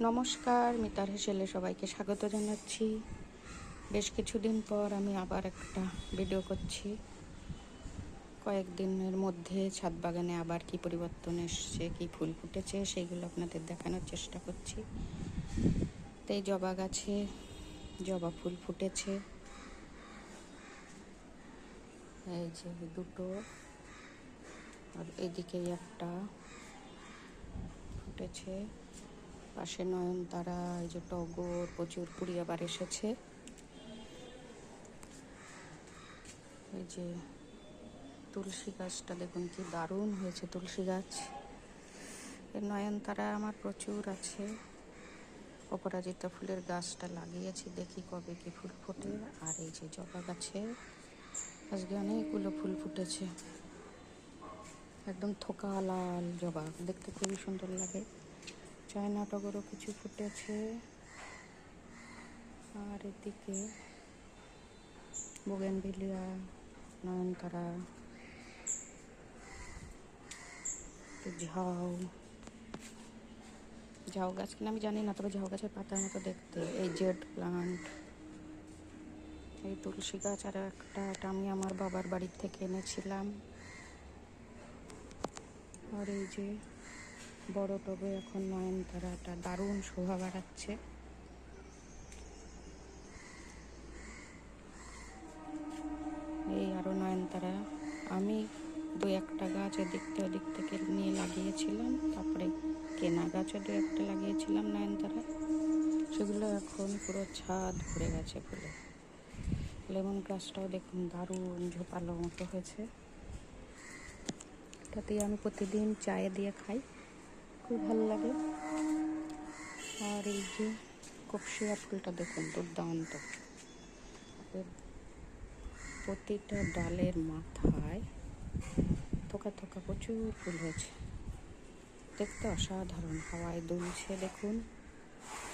নমস্কার, মিতার হেসেলে সবাইকে স্বাগত জানাচ্ছি। বেশ কিছুদিন পর আমি আবার একটা ভিডিও করছি। কয়েকদিনের মধ্যে ছাদ বাগানে আবার কি পরিবর্তন এসছে, কি ফুল ফুটেছে সেইগুলো আপনাদের দেখানোর চেষ্টা করছি। তো এই জবা গাছে জবা ফুল ফুটেছে, এই যে দুটো, আর এদিকেই একটা ফুটেছে। পাশে নয়নতারা, এই যে টগর, প্রচুর কুড়ি আবার এসেছে। এই যে তুলসী গাছটা দেখুন কি দারুণ হয়েছে তুলসী গাছ। এর নয়নতারা আমার প্রচুর আছে। অপরাজিতা ফুলের গাছটা লাগিয়েছি, দেখি কবে কি ফুল ফোটে। আর এই যে জবা গাছে আজকে অনেকগুলো ফুল ফুটেছে, একদম থোকা লাল জবা, দেখতে খুবই সুন্দর লাগে। চায়না টগরও কিছু ফুটেছে। আর এদিকে বোগেনভিলিয়া, নয়নতারা, ঝাউ গাছ কিনা আমি জানি না, তবে ঝাউ গাছের পাতার মতো দেখতে। এই জেড প্লান্ট, এই তুলসী গাছ, আর একটা, এটা আমি আমার বাবার বাড়ির থেকে এনেছিলাম। আর এই যে বড় টবে এখন নয়নতারাটা দারুণ শোভা বাড়াচ্ছে। এই আরো নয়নতারা আমি দু একটা গাছ ওদিক থেকে নিয়ে লাগিয়েছিলাম, তারপরে কেনা গাছও দু একটা লাগিয়েছিলাম নয়নতারা। সেগুলো এখন পুরো ছাদ ভরে গেছে ফুলে। লেমন গাছটাও দেখুন দারুণ ঝোপালো মতো হয়েছে। এটাতেই আমি প্রতিদিন চায়ে দিয়ে খাই, খুব ভালো লাগে। আর এই যে কপসিয়া ফুলটা দেখুন দুর্দান্ত, প্রতিটা ডালের মাথায় থোকা থোকা প্রচুর ফুল হয়েছে, দেখতে অসাধারণ, হাওয়ায় দুলছে দেখুন।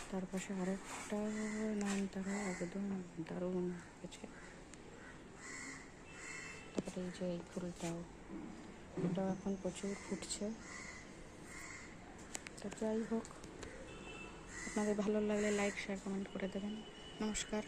তার পাশে আরেকটা নয়নতারা একদম দারুণ হয়েছে। তারপরে এই যে এই ফুলটাও, এটাও এখন প্রচুর ফুটছে। তো যাই হোক, আপনাদের ভালো লাগলে লাইক, শেয়ার, কমেন্ট করে দেবেন। নমস্কার।